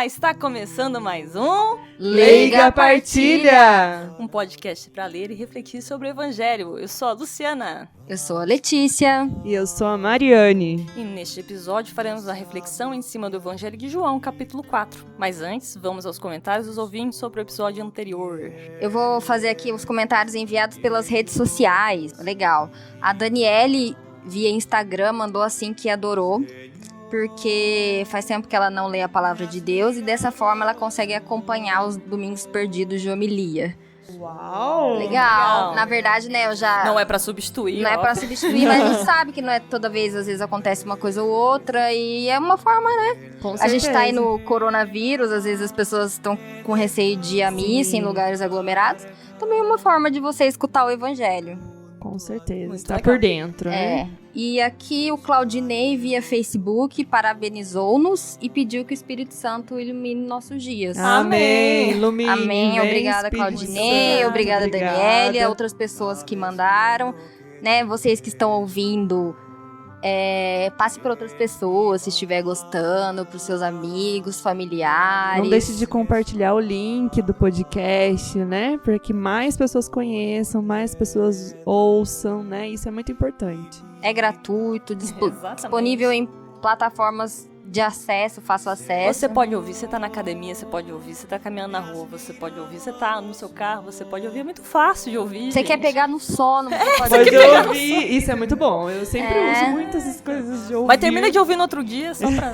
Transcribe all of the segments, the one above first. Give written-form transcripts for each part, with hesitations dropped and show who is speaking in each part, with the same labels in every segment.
Speaker 1: Olá, está começando mais um
Speaker 2: Leiga Partilha!
Speaker 1: Um podcast para ler e refletir sobre o Evangelho. Eu sou a Luciana.
Speaker 3: Eu sou a Letícia.
Speaker 2: E eu sou a Mariane.
Speaker 1: E neste episódio faremos a reflexão em cima do Evangelho de João, capítulo 4. Mas antes, vamos aos comentários dos ouvintes sobre o episódio anterior.
Speaker 3: Eu vou fazer aqui os comentários enviados pelas redes sociais. Legal. A Daniele, via Instagram, mandou assim que adorou, porque faz tempo que ela não lê a palavra de Deus e dessa forma ela consegue acompanhar os domingos perdidos de homilia.
Speaker 2: Uau!
Speaker 3: Legal. Na verdade, né, eu já...
Speaker 1: Não é pra substituir.
Speaker 3: Não é pra substituir, mas a gente sabe que não é toda vez, às vezes acontece uma coisa ou outra e é uma forma, né?
Speaker 2: Com
Speaker 3: A gente
Speaker 2: certeza.
Speaker 3: tá aí no coronavírus, às vezes as pessoas estão com receio de ir à missa em lugares aglomerados. Também é uma forma de você escutar o evangelho.
Speaker 2: Com certeza,
Speaker 1: Muito
Speaker 2: está
Speaker 1: legal.
Speaker 2: por dentro, né?
Speaker 3: E aqui o Claudinei, via Facebook, parabenizou-nos e pediu que o Espírito Santo ilumine nossos dias.
Speaker 2: Amém! Ilumine,
Speaker 3: Amém,
Speaker 2: vem,
Speaker 3: obrigada
Speaker 2: Espírito
Speaker 3: Claudinei,
Speaker 2: Santo,
Speaker 3: obrigada
Speaker 2: obrigada.
Speaker 3: Daniela, outras pessoas que mandaram, né? Vocês que estão ouvindo, passe para outras pessoas se estiver gostando, para os seus amigos, familiares.
Speaker 2: Não deixe de compartilhar o link do podcast, né? Para que mais pessoas conheçam, mais pessoas ouçam, né? Isso é muito importante.
Speaker 3: É gratuito,
Speaker 1: Exatamente.
Speaker 3: disponível em plataformas de acesso, fácil acesso.
Speaker 1: Você pode ouvir, você tá na academia, você pode ouvir, você tá caminhando na rua, você pode ouvir, você tá no seu carro, você pode ouvir, é muito fácil de ouvir.
Speaker 3: Você quer pegar no sono, você pode
Speaker 2: Pode
Speaker 3: ouvir.
Speaker 2: ouvir, isso é muito bom. Eu sempre uso muito essas coisas de ouvir.
Speaker 1: Mas termina de ouvir no outro dia, só pra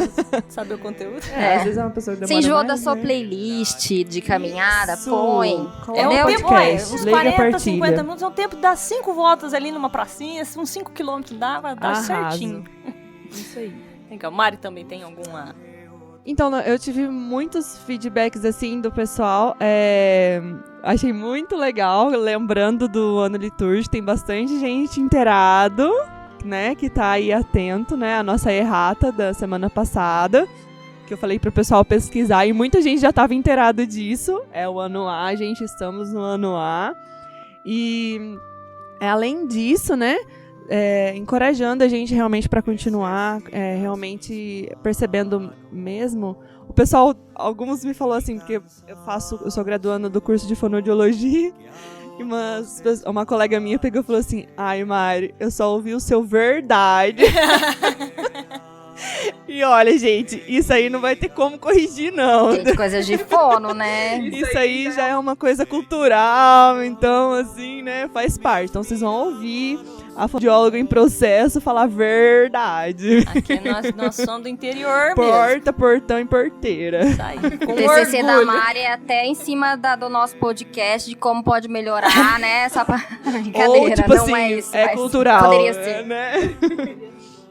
Speaker 1: saber o conteúdo.
Speaker 2: Às vezes é uma pessoa que demora
Speaker 3: Você enjoou
Speaker 2: mais,
Speaker 3: da sua
Speaker 2: né?
Speaker 3: playlist de caminhada,
Speaker 2: Isso.
Speaker 3: põe.
Speaker 2: Coloca
Speaker 1: É um
Speaker 2: o
Speaker 1: tempo,
Speaker 2: podcast,
Speaker 1: uns
Speaker 2: Leiga
Speaker 1: 40,
Speaker 2: Partilha.
Speaker 1: 50 minutos, é um tempo de dar 5 voltas ali numa pracinha, uns 5 quilômetros dá, vai dar
Speaker 2: Arrasa.
Speaker 1: certinho.
Speaker 2: Isso aí.
Speaker 1: Legal, Mari também tem alguma...
Speaker 2: Então, eu tive muitos feedbacks, assim, do pessoal. Achei muito legal, lembrando do ano litúrgico, tem bastante gente inteirado, né, que tá aí atento, né, a nossa errata da semana passada, que eu falei pro pessoal pesquisar, e muita gente já tava inteirado disso. É o ano A, gente, estamos no ano A. E, além disso, né, encorajando a gente realmente para continuar, realmente percebendo mesmo. O pessoal, alguns me falou assim, porque eu sou graduando do curso de fonoaudiologia, e uma colega minha pegou e falou assim: ai, Mari, eu só ouvi o seu verdade. E olha, gente, isso aí não vai ter como corrigir, não.
Speaker 3: Gente, coisas de fono, né?
Speaker 2: Isso aí já é uma coisa cultural, então, assim, né, faz parte. Então, vocês vão ouvir a fonoaudióloga em processo falar a verdade.
Speaker 1: Aqui nós somos do interior mesmo.
Speaker 2: Porta, portão e porteira.
Speaker 1: Isso aí, com
Speaker 3: O TCC da
Speaker 1: orgulho.
Speaker 3: Mari é até em cima do nosso podcast de como pode melhorar, né? Só pra... Brincadeira,
Speaker 2: Ou, tipo
Speaker 3: não
Speaker 2: assim,
Speaker 3: é isso.
Speaker 2: é
Speaker 3: mas
Speaker 2: cultural,
Speaker 3: Poderia ser.
Speaker 2: né?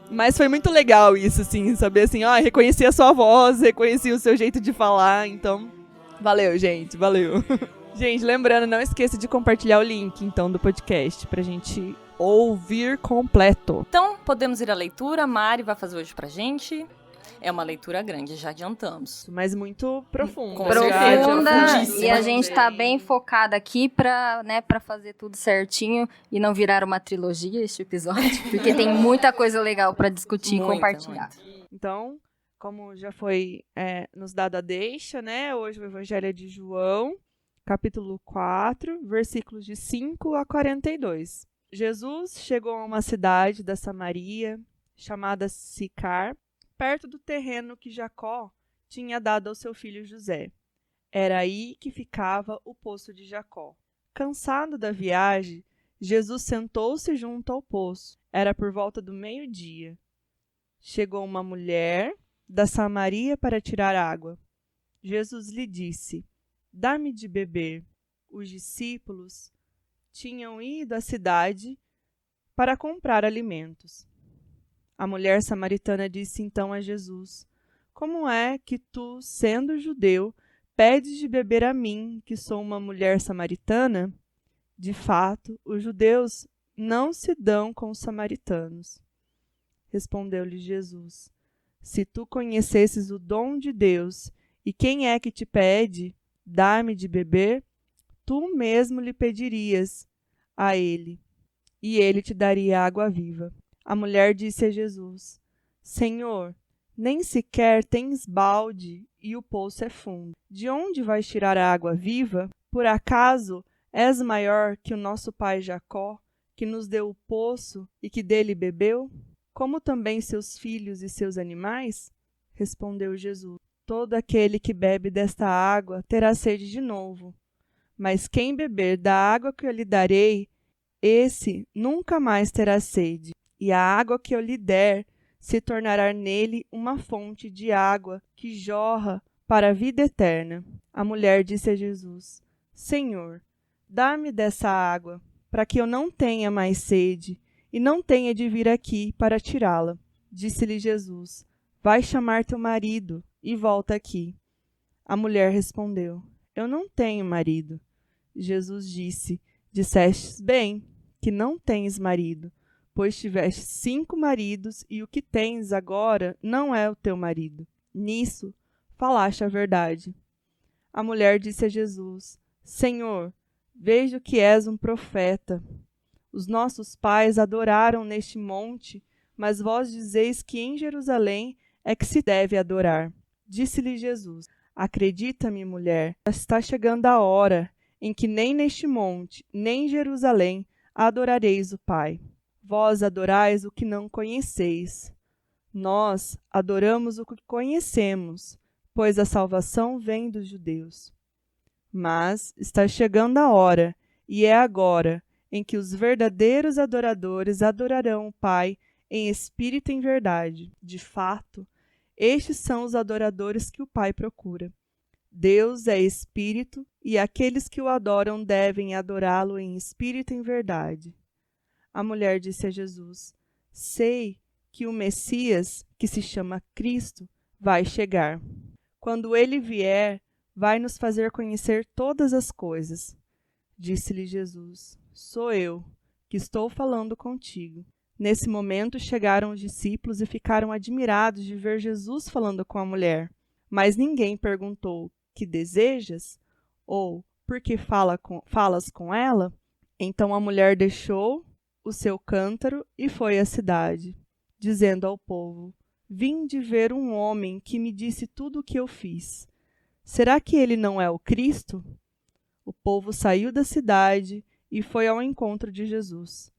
Speaker 2: Mas foi muito legal isso, assim, saber assim, reconhecer a sua voz, reconhecer o seu jeito de falar, então, valeu, gente, valeu. Gente, lembrando, não esqueça de compartilhar o link, então, do podcast, pra gente ouvir completo.
Speaker 1: Então, podemos ir à leitura. A Mari vai fazer hoje pra gente. É uma leitura grande, já adiantamos.
Speaker 2: Mas muito profunda.
Speaker 1: Com
Speaker 3: Profunda,
Speaker 1: profundíssima.
Speaker 3: e a gente tá bem focada aqui pra fazer tudo certinho e não virar uma trilogia este episódio, porque tem muita coisa legal pra discutir e
Speaker 1: Muita,
Speaker 3: compartilhar.
Speaker 1: muita.
Speaker 2: Então, como já foi nos dado a deixa, né? Hoje o Evangelho é de João, capítulo 4, versículos de 5 a 42. Jesus chegou a uma cidade da Samaria, chamada Sicar, perto do terreno que Jacó tinha dado ao seu filho José. Era aí que ficava o poço de Jacó. Cansado da viagem, Jesus sentou-se junto ao poço. Era por volta do meio-dia. Chegou uma mulher da Samaria para tirar água. Jesus lhe disse: dá-me de beber. Os discípulos tinham ido à cidade para comprar alimentos. A mulher samaritana disse então a Jesus: como é que tu, sendo judeu, pedes de beber a mim, que sou uma mulher samaritana? De fato, os judeus não se dão com os samaritanos. Respondeu-lhe Jesus: se tu conhecesses o dom de Deus e quem é que te pede, dá-me de beber, tu mesmo lhe pedirias a ele, e ele te daria água viva. A mulher disse a Jesus: Senhor, Nem sequer tens balde e o poço é fundo. De onde vais tirar a água viva? Por acaso és maior que o nosso pai Jacó, que nos deu o poço e que dele bebeu? Como também seus filhos e seus animais? Respondeu Jesus. Todo aquele que bebe desta água terá sede de novo. Mas quem beber da água que eu lhe darei, esse nunca mais terá sede. E a água que eu lhe der se tornará nele uma fonte de água que jorra para a vida eterna. A mulher disse a Jesus: Senhor, dá-me dessa água, para que eu não tenha mais sede, e não tenha de vir aqui para tirá-la. Disse-lhe Jesus: Vai chamar teu marido e volta aqui. A mulher respondeu: Eu não tenho marido. Jesus disse: Dissestes bem, que não tens marido, pois tiveste 5 maridos, e o que tens agora não é o teu marido. Nisso falaste a verdade. A mulher disse a Jesus: Senhor, vejo que és um profeta. Os nossos pais adoraram neste monte, mas vós dizeis que em Jerusalém é que se deve adorar. Disse-lhe Jesus: Acredita-me, mulher, está chegando a hora em que nem neste monte, nem em Jerusalém adorareis o Pai. Vós adorais o que não conheceis. Nós adoramos o que conhecemos, pois a salvação vem dos judeus. Mas está chegando a hora, e é agora, em que os verdadeiros adoradores adorarão o Pai em espírito e em verdade. De fato, estes são os adoradores que o Pai procura. Deus é espírito, e aqueles que o adoram devem adorá-lo em espírito e em verdade. A mulher disse a Jesus: Sei que o Messias, que se chama Cristo, vai chegar. Quando ele vier, vai nos fazer conhecer todas as coisas. Disse-lhe Jesus: Sou eu, que estou falando contigo. Nesse momento chegaram os discípulos e ficaram admirados de ver Jesus falando com a mulher. Mas ninguém perguntou: Que desejas? Ou por que falas com ela? Então a mulher deixou o seu cântaro e foi à cidade, dizendo ao povo: Vinde ver um homem que me disse tudo o que eu fiz. Será que ele não é o Cristo? O povo saiu da cidade e foi ao encontro de Jesus.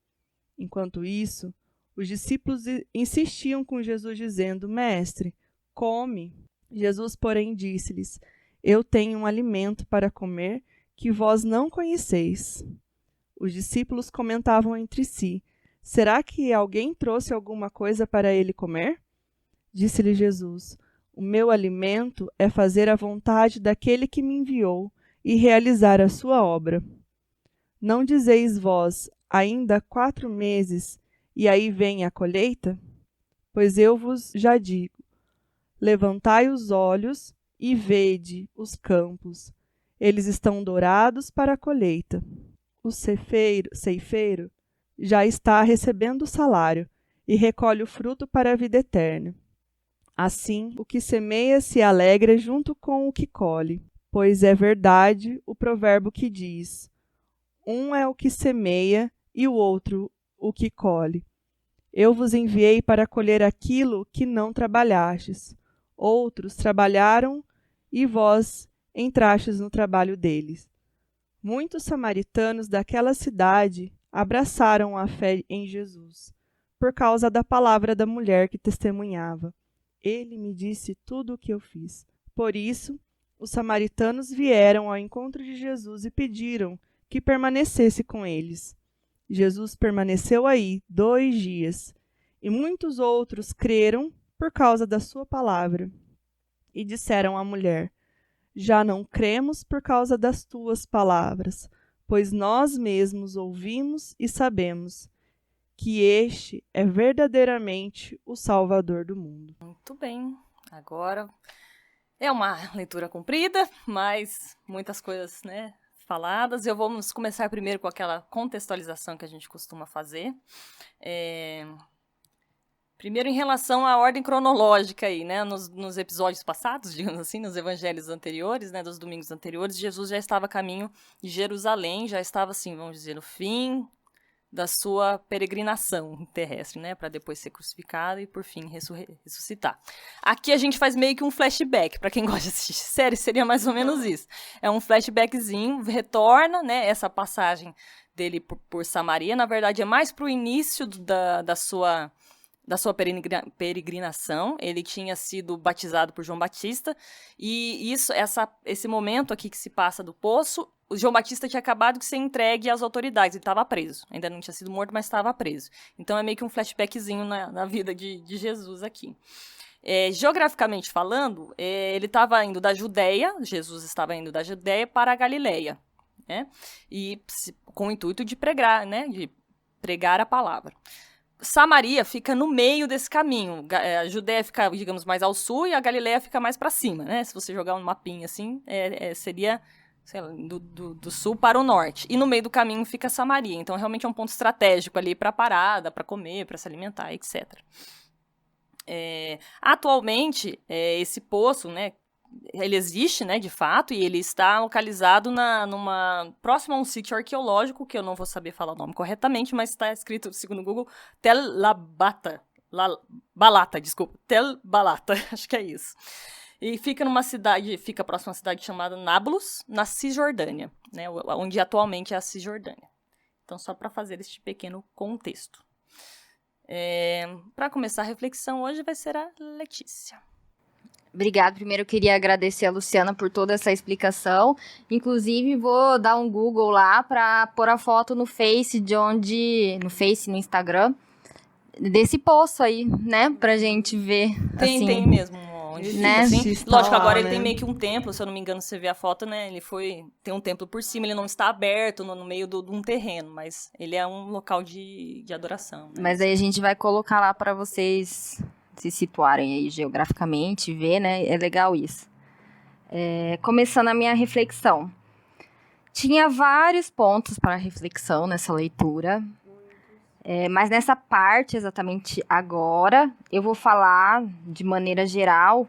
Speaker 2: Enquanto isso, os discípulos insistiam com Jesus, dizendo: Mestre, come. Jesus, porém, disse-lhes: Eu tenho um alimento para comer que vós não conheceis. Os discípulos comentavam entre si: Será que alguém trouxe alguma coisa para ele comer? Disse-lhe Jesus: O meu alimento é fazer a vontade daquele que me enviou e realizar a sua obra. Não dizeis vós: Ainda 4 meses, e aí vem a colheita? Pois eu vos já digo: Levantai os olhos e vede os campos. Eles estão dourados para a colheita. O ceifeiro já está recebendo o salário e recolhe o fruto para a vida eterna. Assim, o que semeia se alegra junto com o que colhe, pois é verdade o provérbio que diz: Um é o que semeia e o outro o que colhe. Eu vos enviei para colher aquilo que não trabalhastes. Outros trabalharam e vós entrastes no trabalho deles. Muitos samaritanos daquela cidade abraçaram a fé em Jesus, por causa da palavra da mulher que testemunhava: Ele me disse tudo o que eu fiz. Por isso, os samaritanos vieram ao encontro de Jesus e pediram que permanecesse com eles. Jesus permaneceu aí 2 dias, e muitos outros creram por causa da sua palavra. E disseram à mulher: Já não cremos por causa das tuas palavras, pois nós mesmos ouvimos e sabemos que este é verdadeiramente o Salvador do mundo.
Speaker 1: Muito bem. Agora é uma leitura comprida, mas muitas coisas, né, faladas. Vamos começar primeiro com aquela contextualização que a gente costuma fazer. Primeiro, em relação à ordem cronológica aí, né, nos episódios passados, digamos assim, nos evangelhos anteriores, né, dos domingos anteriores, Jesus já estava a caminho de Jerusalém, já estava, assim, vamos dizer, no fim da sua peregrinação terrestre, né, para depois ser crucificado e por fim ressuscitar. Aqui a gente faz meio que um flashback, para quem gosta de assistir série, seria mais ou menos isso. É um flashbackzinho, retorna, né, essa passagem dele por Samaria, na verdade é mais para o início da sua peregrinação. Ele tinha sido batizado por João Batista, e esse momento aqui que se passa do poço, o João Batista tinha acabado de ser entregue às autoridades, ele estava preso, ainda não tinha sido morto, mas estava preso. Então é meio que um flashbackzinho na vida de Jesus aqui. Geograficamente falando, ele estava indo da Judéia, Jesus estava indo da Judéia para a Galileia, né? E com o intuito de pregar, né? De pregar a palavra. Samaria fica no meio desse caminho. A Judéia fica, digamos, mais ao sul e a Galileia fica mais para cima, né? Se você jogar um mapinha assim, seria, sei lá, do sul para o norte. E no meio do caminho fica Samaria. Então, realmente é um ponto estratégico ali para parada, para comer, para se alimentar, etc. Atualmente, esse poço, né? Ele existe, né, de fato, e ele está localizado próximo a um sítio arqueológico, que eu não vou saber falar o nome corretamente, mas está escrito, segundo o Google, Tel Balata, acho que é isso. E fica próximo a uma cidade chamada Nablus, na Cisjordânia, né, onde atualmente é a Cisjordânia. Então, só para fazer este pequeno contexto. Para começar a reflexão hoje vai ser a Letícia.
Speaker 3: Obrigada. Primeiro eu queria agradecer a Luciana por toda essa explicação. Inclusive, vou dar um Google lá para pôr a foto no Face no Instagram, desse poço aí, né? Pra gente ver.
Speaker 1: Tem mesmo. Onde
Speaker 3: né?
Speaker 1: Fica, assim. Lógico, agora ele tem meio que um templo, se eu não me engano, você vê a foto, né? Tem um templo por cima, ele não está aberto no meio de um terreno, mas ele é um local de adoração. Né?
Speaker 3: Mas aí a gente vai colocar lá para vocês se situarem aí geograficamente, ver, né? É legal isso. Começando a minha reflexão. Tinha vários pontos para reflexão nessa leitura, mas nessa parte, exatamente agora, eu vou falar de maneira geral,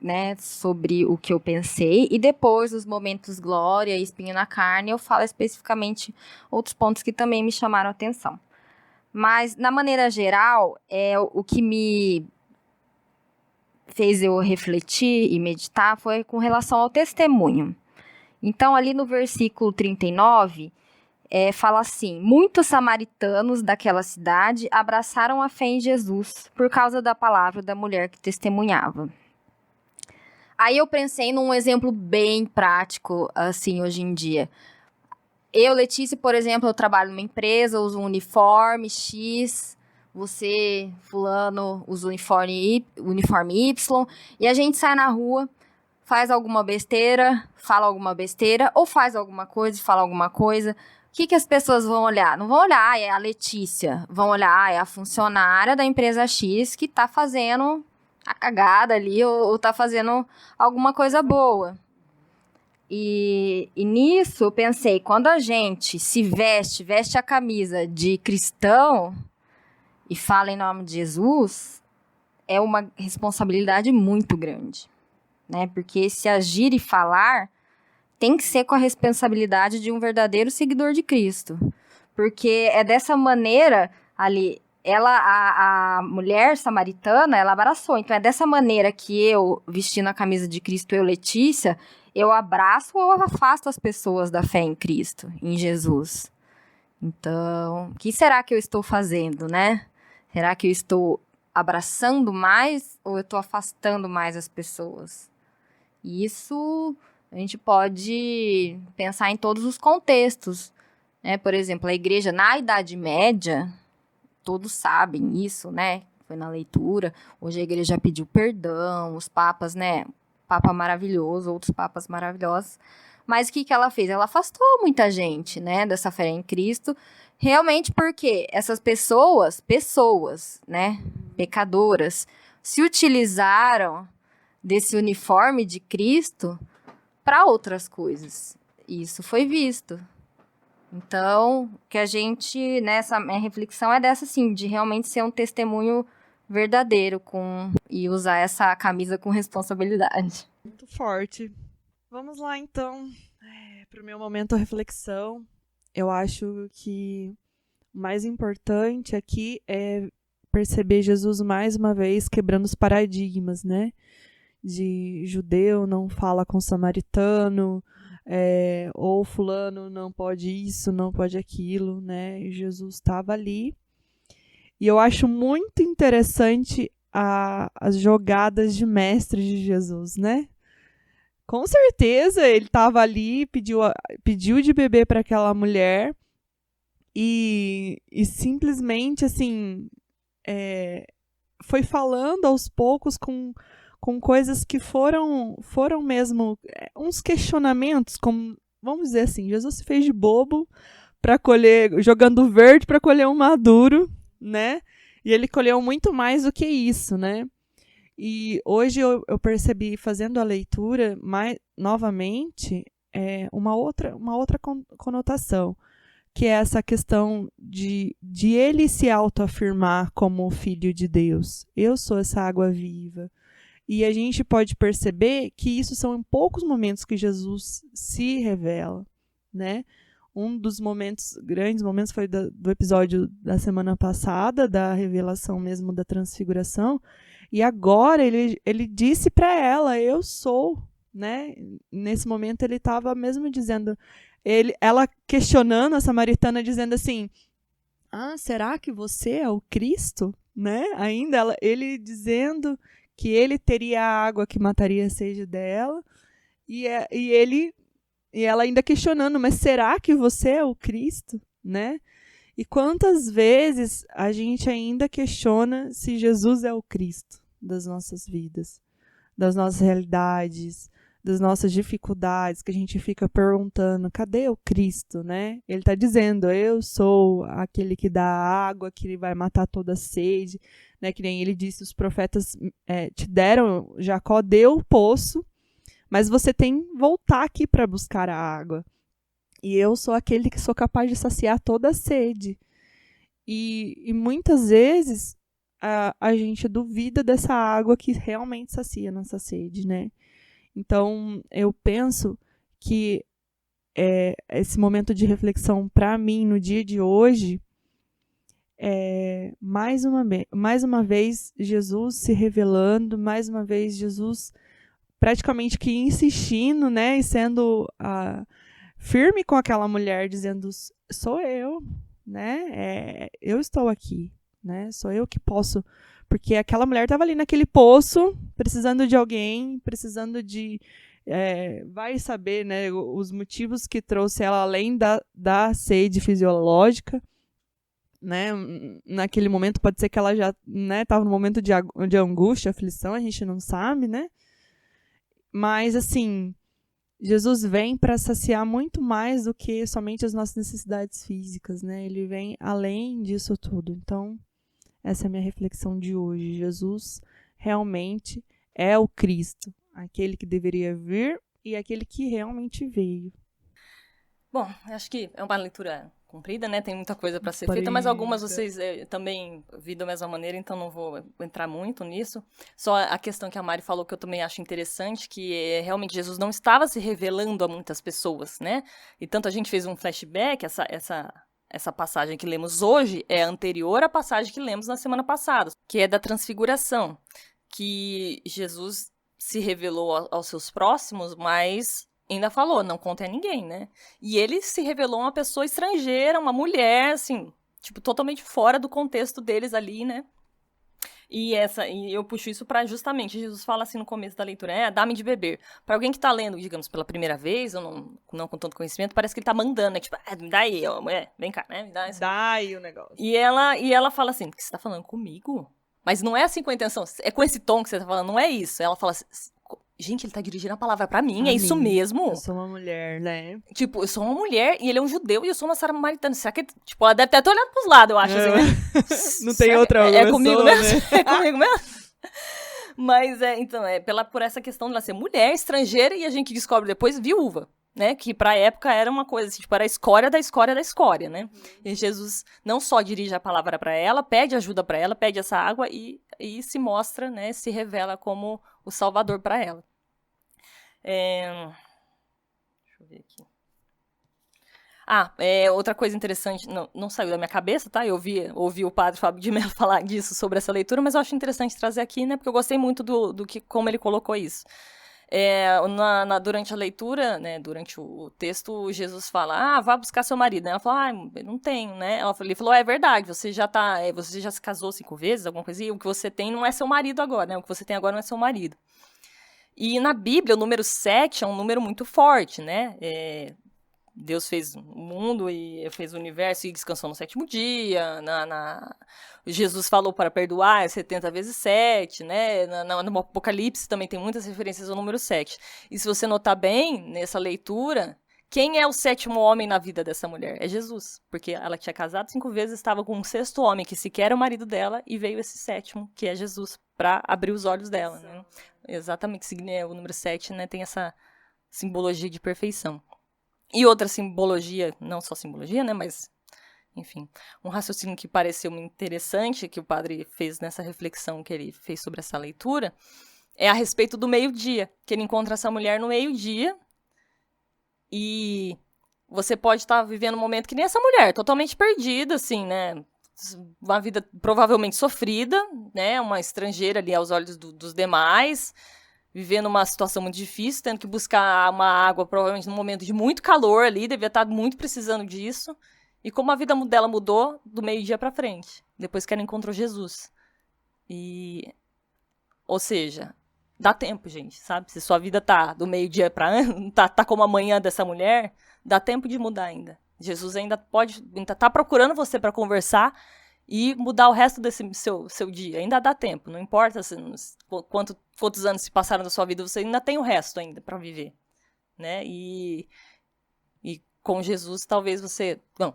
Speaker 3: né, sobre o que eu pensei, e depois, os momentos glória e espinho na carne, eu falo especificamente outros pontos que também me chamaram a atenção. Mas, na maneira geral, o que me fez eu refletir e meditar foi com relação ao testemunho. Então, ali no versículo 39, fala assim: muitos samaritanos daquela cidade abraçaram a fé em Jesus por causa da palavra da mulher que testemunhava. Aí eu pensei num exemplo bem prático, assim, hoje em dia. Eu, Letícia, por exemplo, eu trabalho numa empresa, uso um uniforme X, você, fulano, usa o uniforme Y, e a gente sai na rua, faz alguma besteira, fala alguma besteira, ou faz alguma coisa e fala alguma coisa. O que as pessoas vão olhar? Não vão olhar, é a Letícia. Vão olhar, é a funcionária da empresa X que tá fazendo a cagada ali, ou tá fazendo alguma coisa boa. E nisso eu pensei, quando a gente se veste a camisa de cristão e fala em nome de Jesus, é uma responsabilidade muito grande, né? Porque se agir e falar tem que ser com a responsabilidade de um verdadeiro seguidor de Cristo. Porque é dessa maneira ali, a mulher samaritana, ela abraçou. Então é dessa maneira que eu, vestindo a camisa de Cristo, eu, Letícia, eu abraço ou afasto as pessoas da fé em Cristo, em Jesus. Então, o que será que eu estou fazendo, né? Será que eu estou abraçando mais ou eu estou afastando mais as pessoas? E isso a gente pode pensar em todos os contextos, né? Por exemplo, a igreja na Idade Média, todos sabem isso, né? Foi na leitura. Hoje a igreja pediu perdão, os papas, né? Papa maravilhoso, outros papas maravilhosos. Mas o que ela fez? Ela afastou muita gente, né, dessa fé em Cristo, realmente porque essas pessoas, né, pecadoras, se utilizaram desse uniforme de Cristo para outras coisas. Isso foi visto. Então, que a gente, nessa minha reflexão é dessa, assim, de realmente ser um testemunho verdadeiro e usar essa camisa com responsabilidade.
Speaker 2: Muito forte. Vamos lá, então, para o meu momento de reflexão. Eu acho que O mais importante aqui é perceber Jesus mais uma vez quebrando os paradigmas, né? De judeu não fala com samaritano, ou fulano não pode isso, não pode aquilo, né? E Jesus estava ali. E eu acho muito interessante as jogadas de mestre de Jesus, né? Com certeza ele estava ali, pediu de beber para aquela mulher e simplesmente assim foi falando aos poucos com coisas que foram mesmo uns questionamentos, como, vamos dizer assim, Jesus se fez de bobo para colher, jogando verde para colher um maduro, né? E ele colheu muito mais do que isso, né? E hoje eu percebi, fazendo a leitura novamente, uma outra conotação, que é essa questão de ele se autoafirmar como filho de Deus. Eu sou essa água viva. E a gente pode perceber que isso são em poucos momentos que Jesus se revela, né? Um dos grandes momentos foi do episódio da semana passada, da revelação mesmo da transfiguração, e agora ele disse para ela, eu sou, né? Nesse momento ele estava mesmo dizendo, ela questionando a samaritana, dizendo assim, será que você é o Cristo? Né? Ainda ele dizendo que ele teria a água que mataria a sede dela, e ela ainda questionando, mas será que você é o Cristo? Né? E quantas vezes a gente ainda questiona se Jesus é o Cristo das nossas vidas, das nossas realidades, das nossas dificuldades, que a gente fica perguntando, cadê o Cristo, né? Ele está dizendo, eu sou aquele que dá água, que vai matar toda a sede, né? Que nem ele disse, os profetas te deram, Jacó deu o poço, mas você tem que voltar aqui para buscar a água. E eu sou aquele que sou capaz de saciar toda a sede. E muitas vezes a gente duvida dessa água que realmente sacia nossa sede, né? Então, eu penso que esse momento de reflexão, para mim, no dia de hoje, mais uma vez, Jesus se revelando, mais uma vez, Jesus praticamente que insistindo, né, e sendo firme com aquela mulher, dizendo, sou eu, né, eu estou aqui, né, sou eu que posso, porque aquela mulher estava ali naquele poço, precisando de alguém, precisando de, vai saber, né, os motivos que trouxe ela além da sede fisiológica, né, naquele momento pode ser que ela já, né, estava no momento de angústia, aflição, a gente não sabe, né, mas assim, Jesus vem para saciar muito mais do que somente as nossas necessidades físicas, né? Ele vem além disso tudo. Então, essa é a minha reflexão de hoje. Jesus realmente é o Cristo, aquele que deveria vir e aquele que realmente veio.
Speaker 1: Bom, acho que é uma leitura comprida, né? Tem muita coisa para ser feita, mas algumas vocês também viram da mesma maneira, então não vou entrar muito nisso. Só a questão que a Mari falou, que eu também acho interessante, que realmente Jesus não estava se revelando a muitas pessoas, né? E tanto a gente fez um flashback, essa passagem que lemos hoje é anterior à passagem que lemos na semana passada, que é da transfiguração, que Jesus se revelou aos seus próximos, mas ainda falou, não conta a ninguém, né? E ele se revelou uma pessoa estrangeira, uma mulher, assim, tipo, totalmente fora do contexto deles ali, né? E eu puxo isso pra justamente, Jesus fala assim no começo da leitura, dá-me de beber. Pra alguém que tá lendo, digamos, pela primeira vez, ou não com tanto conhecimento, parece que ele tá mandando, né? Tipo, me dá aí, vem cá, né? Me dá isso.
Speaker 2: Dá aí o negócio.
Speaker 1: E ela fala assim, que você tá falando comigo? Mas não é assim com a intenção, é com esse tom que você tá falando, não é isso. Ela fala assim, gente, ele tá dirigindo a palavra pra mim, isso mesmo?
Speaker 2: Eu sou uma mulher, né?
Speaker 1: Tipo, eu sou uma mulher e ele é um judeu e eu sou uma samaritana. Será que, tipo, ela deve ter até olhado pros lados, eu acho, assim, né?
Speaker 2: Não tem outra
Speaker 1: É comigo
Speaker 2: né?
Speaker 1: mesmo? É comigo mesmo? Mas, então, por essa questão de ela ser mulher, estrangeira, e a gente descobre depois viúva, né? Que pra época era uma coisa, assim, tipo, era a escória da escória da escória, né? E Jesus não só dirige a palavra pra ela, pede ajuda pra ela, pede essa água e se mostra, né? Se revela como o Salvador pra ela. Deixa eu ver aqui. Outra coisa interessante, não saiu da minha cabeça, tá? Eu ouvi o padre Fábio de Mello falar disso sobre essa leitura, mas eu acho interessante trazer aqui, né? Porque eu gostei muito do que, como ele colocou isso. Durante a leitura, né, durante o texto, Jesus fala, vá buscar seu marido, né? Ela fala, não tenho, né? Ele falou, é verdade, você já se casou 5 vezes, alguma coisa, e o que você tem não é seu marido agora, né? O que você tem agora não é seu marido. E na Bíblia, o número 7 é um número muito forte, né? Deus fez o mundo e fez o universo e descansou no 7º dia. Jesus falou para perdoar 70 vezes 7, né? No Apocalipse também tem muitas referências ao número 7. E se você notar bem, nessa leitura, quem é o 7º homem na vida dessa mulher? É Jesus. Porque ela tinha casado 5 vezes, estava com um 6º homem, que sequer era o marido dela, e veio esse 7º, que é Jesus, para abrir os olhos dela. Né? Exatamente, o número 7, né, tem essa simbologia de perfeição. E outra simbologia, não só simbologia, né, mas, enfim, um raciocínio que pareceu interessante, que o padre fez nessa reflexão que ele fez sobre essa leitura, é a respeito do meio-dia, que ele encontra essa mulher no meio-dia, e você pode estar vivendo um momento que nem essa mulher, totalmente perdida, assim, né, uma vida provavelmente sofrida, né, uma estrangeira ali aos olhos dos demais, vivendo uma situação muito difícil, tendo que buscar uma água, provavelmente num momento de muito calor ali, devia estar muito precisando disso. E como a vida dela mudou do meio-dia para frente, depois que ela encontrou Jesus. Ou seja, dá tempo, gente, sabe? Se sua vida tá do meio-dia tá como a manhã dessa mulher, dá tempo de mudar ainda. Jesus ainda tá procurando você para conversar e mudar o resto desse seu dia. Ainda dá tempo, não importa quantos anos se passaram da sua vida, você ainda tem o resto ainda para viver, né? E com Jesus, talvez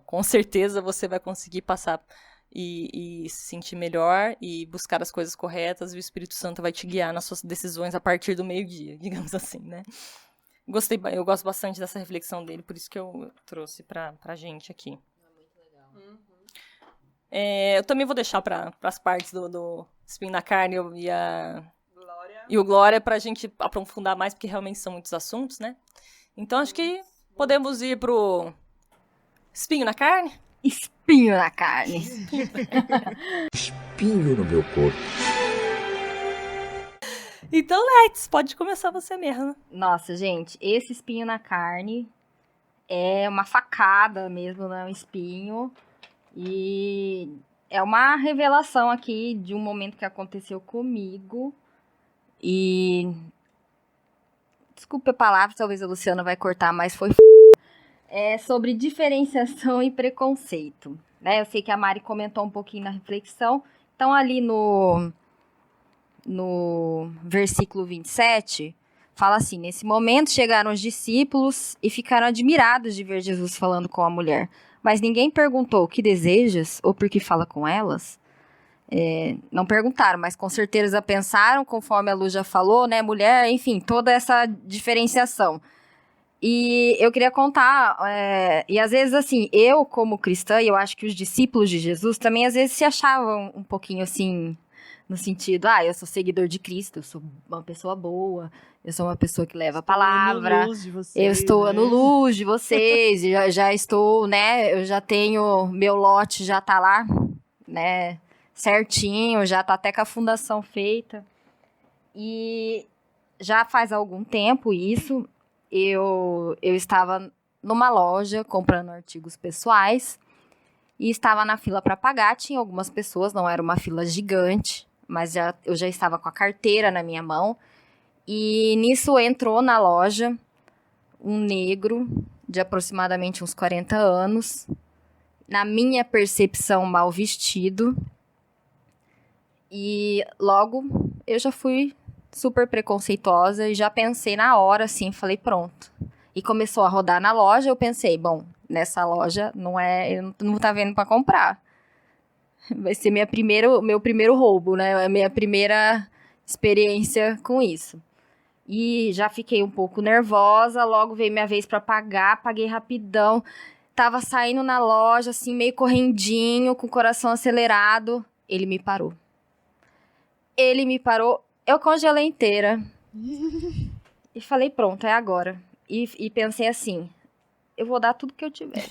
Speaker 1: com certeza você vai conseguir passar e se sentir melhor e buscar as coisas corretas, e o Espírito Santo vai te guiar nas suas decisões a partir do meio-dia, digamos assim, né? Eu gosto bastante dessa reflexão dele, por isso que eu trouxe pra gente aqui. Eu também vou deixar para as partes do Espinho na Carne e o Glória pra gente aprofundar mais, porque realmente são muitos assuntos, né? Então acho que podemos ir pro Espinho na Carne?
Speaker 3: Espinho na carne.
Speaker 4: Espinho no meu corpo.
Speaker 1: Então, Let's, pode começar você mesmo.
Speaker 3: Nossa, gente, esse espinho na carne é uma facada mesmo, né? Um espinho. E é uma revelação aqui de um momento que aconteceu comigo. E desculpe a palavra, talvez a Luciana vai cortar, mas foi sobre diferenciação e preconceito, né? Eu sei que a Mari comentou um pouquinho na reflexão. Então, ali no versículo 27, fala assim: nesse momento chegaram os discípulos e ficaram admirados de ver Jesus falando com a mulher. Mas ninguém perguntou: o que desejas? Ou por que fala com elas? Não perguntaram, mas com certeza pensaram, conforme a Lu já falou, né? Mulher, enfim, toda essa diferenciação. E eu queria contar, e às vezes assim, eu como cristã, e eu acho que os discípulos de Jesus também às vezes se achavam um pouquinho assim, no sentido, eu sou seguidor de Cristo, eu sou uma pessoa boa, eu sou uma pessoa que leva a palavra, eu estou no luz de vocês, já estou, né, eu já tenho, meu lote já tá lá, né, certinho, já tá até com a fundação feita. E já faz algum tempo isso, eu estava numa loja comprando artigos pessoais e estava na fila para pagar. Tinha algumas pessoas, não era uma fila gigante, mas eu já estava com a carteira na minha mão. E nisso entrou na loja um negro de aproximadamente uns 40 anos, na minha percepção mal vestido. E logo eu já fui super preconceituosa e já pensei na hora, assim, falei, pronto. E começou a rodar na loja, eu pensei, bom, nessa loja não tá vendo pra comprar. Vai ser meu primeiro roubo, né? A minha primeira experiência com isso. E já fiquei um pouco nervosa, logo veio minha vez pra pagar, paguei rapidão. Tava saindo na loja, assim, meio correndinho, com o coração acelerado. Ele me parou. Eu congelei inteira. E falei, pronto, é agora. E pensei assim, eu vou dar tudo que eu tiver.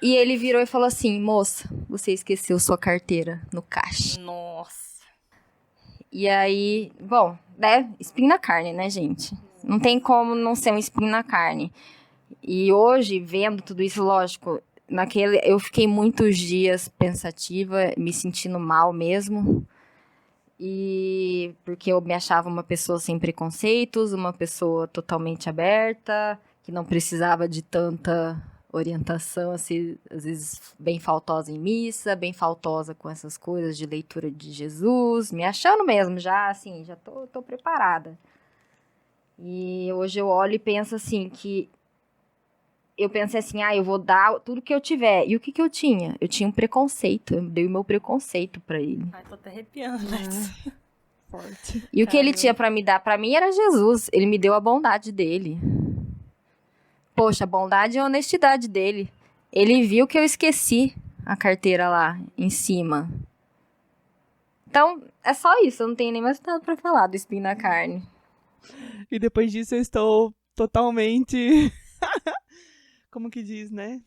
Speaker 3: E ele virou e falou assim, moça, você esqueceu sua carteira no caixa.
Speaker 1: Nossa.
Speaker 3: E aí, bom, né, espinho na carne, né, gente? Não tem como não ser um espinho na carne. E hoje, vendo tudo isso, lógico, eu fiquei muitos dias pensativa, me sentindo mal mesmo. E porque eu me achava uma pessoa sem preconceitos, uma pessoa totalmente aberta, que não precisava de tanta orientação, assim, às vezes bem faltosa em missa, bem faltosa com essas coisas de leitura de Jesus, me achando mesmo, já assim, já tô preparada. E hoje eu olho e penso assim, que eu pensei assim, eu vou dar tudo que eu tiver. E o que eu tinha? Eu tinha um preconceito, eu dei o meu preconceito pra ele.
Speaker 1: Ai, tô até arrepiando, né?
Speaker 2: Forte.
Speaker 3: E o que ele tinha pra me dar pra mim era Jesus. Ele me deu a bondade dele. Poxa, a bondade e a honestidade dele. Ele viu que eu esqueci a carteira lá em cima. Então, é só isso. Eu não tenho nem mais nada pra falar do espinho na carne.
Speaker 2: E depois disso eu estou totalmente... Como que diz, né?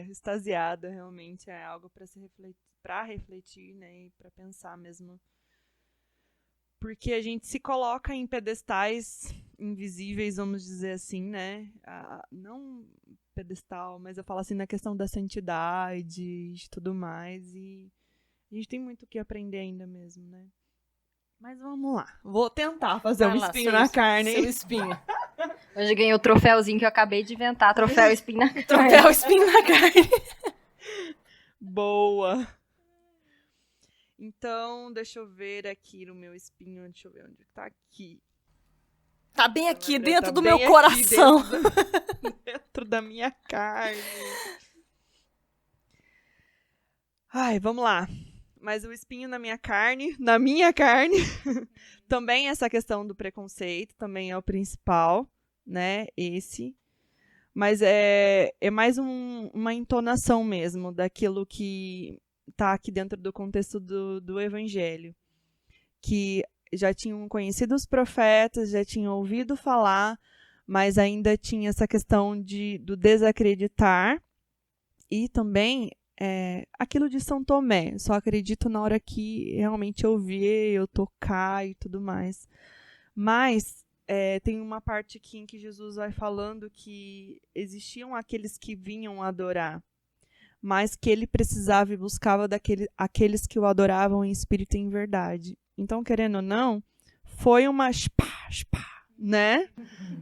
Speaker 2: Extasiada, realmente. É algo para refletir, né? E para pensar mesmo. Porque a gente se coloca em pedestais invisíveis, vamos dizer assim, né? Não pedestal, mas eu falo assim na questão da santidade e tudo mais. E a gente tem muito o que aprender ainda mesmo, né? Mas vamos lá. Vou tentar fazer um espinho na carne.
Speaker 1: Seu espinho.
Speaker 3: Hoje eu ganhei o troféuzinho que eu acabei de inventar. Troféu espinho na carne.
Speaker 1: Troféu espinho na carne.
Speaker 2: Boa. Então, deixa eu ver aqui no meu espinho. Deixa eu ver onde tá aqui.
Speaker 1: Tá bem aqui, dentro
Speaker 2: Tá
Speaker 1: do
Speaker 2: bem
Speaker 1: meu coração.
Speaker 2: Dentro da minha carne. Ai, vamos lá. Mas o espinho na minha carne, também essa questão do preconceito, também é o principal, né, esse. Mas é mais uma entonação mesmo daquilo que tá aqui dentro do contexto do evangelho. Que já tinham conhecido os profetas, já tinham ouvido falar, mas ainda tinha essa questão do desacreditar e também... aquilo de São Tomé, só acredito na hora que realmente eu ver, eu tocar e tudo mais. Mas tem uma parte aqui em que Jesus vai falando que existiam aqueles que vinham adorar, mas que ele precisava e buscava aqueles que o adoravam em espírito e em verdade. Então, querendo ou não, foi uma né?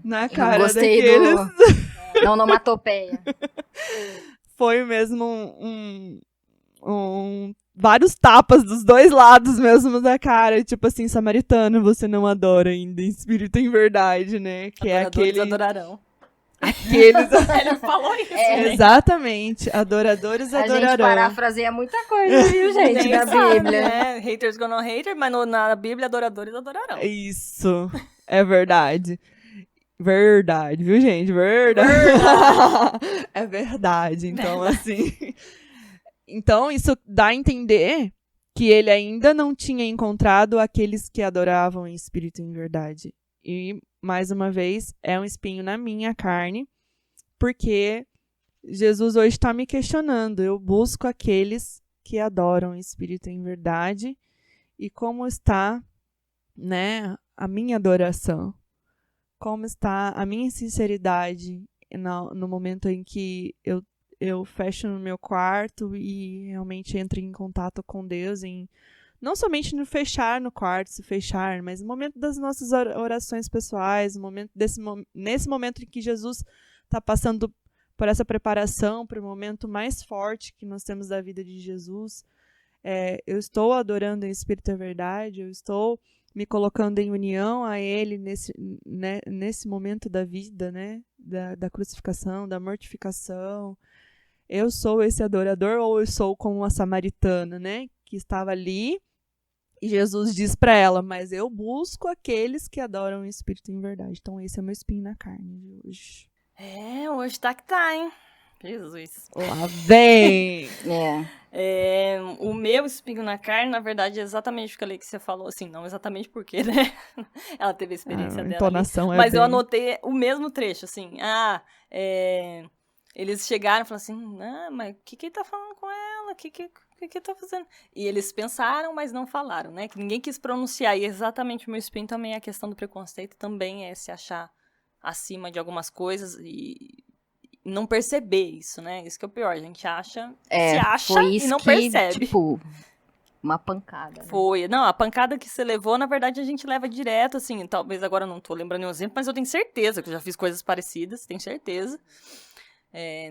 Speaker 2: Na cara
Speaker 3: gostei
Speaker 2: daqueles...
Speaker 3: da onomatopeia.
Speaker 2: Foi mesmo vários tapas dos dois lados mesmo da cara. Tipo assim, samaritano, você não adora ainda em espírito e em verdade, né? Que
Speaker 1: Adoradores adorarão.
Speaker 2: Aqueles...
Speaker 1: Ele falou isso.
Speaker 2: Exatamente. Adoradores adorarão.
Speaker 3: A gente parafraseia muita coisa, viu, gente, na Bíblia.
Speaker 1: Né? Haters gonna hate, mas na Bíblia, adoradores adorarão.
Speaker 2: Isso. É verdade. Verdade, viu, gente? Verdade. É verdade. Então, assim... Então, isso dá a entender que ele ainda não tinha encontrado aqueles que adoravam em espírito e em verdade. E, mais uma vez, é um espinho na minha carne, porque Jesus hoje está me questionando. Eu busco aqueles que adoram em espírito e em verdade. E como está, né, a minha adoração? Como está a minha sinceridade no momento em que eu fecho no meu quarto e realmente entro em contato com Deus, não somente no fechar no quarto, se fechar, mas no momento das nossas orações pessoais, nesse momento em que Jesus está passando por essa preparação para o momento mais forte que nós temos da vida de Jesus. Eu estou adorando em espírito e verdade, eu estou me colocando em união a Ele nesse momento da vida, né? Da crucificação, da mortificação. Eu sou esse adorador ou eu sou como uma samaritana, né? Que estava ali e Jesus diz para ela, mas eu busco aqueles que adoram em espírito e em verdade. Então esse é o meu espinho na carne de hoje.
Speaker 1: Hoje tá que tá, hein? Jesus.
Speaker 2: Lá vem!
Speaker 1: O meu espinho na carne, na verdade, é exatamente o que você falou, assim, não exatamente porque, né? Ela teve a experiência dela.
Speaker 2: Entonação
Speaker 1: ali, mas eu
Speaker 2: bem...
Speaker 1: anotei o mesmo trecho, assim. Eles chegaram e falaram assim, mas o que ele tá falando com ela? O que tá fazendo? E eles pensaram, mas não falaram, né? Que ninguém quis pronunciar. E exatamente o meu espinho também é a questão do preconceito, também é se achar acima de algumas coisas e não perceber isso, né? Isso que é o pior. A gente se acha e não percebe.
Speaker 3: Tipo, uma pancada. Né?
Speaker 1: Foi. Não, a pancada que você levou, na verdade, a gente leva direto, assim. Talvez agora eu não tô lembrando nenhum exemplo, mas eu tenho certeza que eu já fiz coisas parecidas, tenho certeza.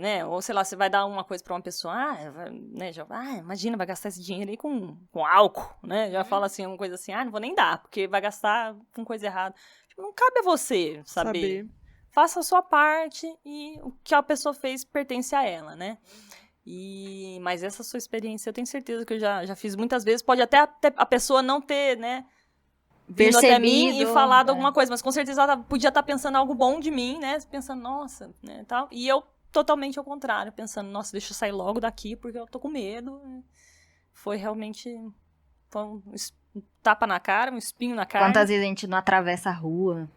Speaker 1: Né? Ou, sei lá, você vai dar uma coisa pra uma pessoa, né? Imagina, vai gastar esse dinheiro aí com álcool, né? Já fala assim, uma coisa assim, não vou nem dar, porque vai gastar com coisa errada. Tipo, não cabe a você saber. Faça a sua parte e o que a pessoa fez pertence a ela, né? Mas essa sua experiência, eu tenho certeza que eu já fiz muitas vezes. Pode até a pessoa não ter, né, vindo até mim e falado alguma coisa, mas com certeza ela podia estar pensando algo bom de mim, né? Pensando, nossa, né, tal. E eu totalmente ao contrário, pensando, nossa, deixa eu sair logo daqui porque eu tô com medo. Foi realmente um tapa na cara, um espinho na cara.
Speaker 3: Quantas vezes a gente não atravessa a rua?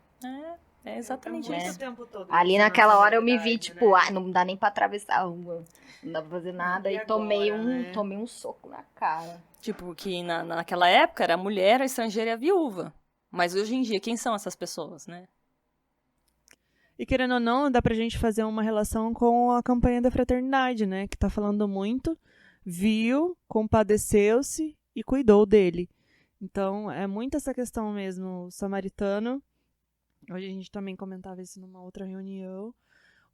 Speaker 1: É exatamente isso.
Speaker 2: O tempo todo
Speaker 3: ali naquela hora eu me vi, tipo, não dá nem pra atravessar a rua. Não dá pra fazer nada. E tomei um soco na cara.
Speaker 1: Tipo, que naquela época era a mulher, a estrangeira e a viúva. Mas hoje em dia, quem são essas pessoas, né?
Speaker 2: E querendo ou não, dá pra gente fazer uma relação com a campanha da fraternidade, né? Que tá falando muito, viu, compadeceu-se e cuidou dele. Então, é muito essa questão mesmo, o samaritano. Hoje a gente também comentava isso numa outra reunião.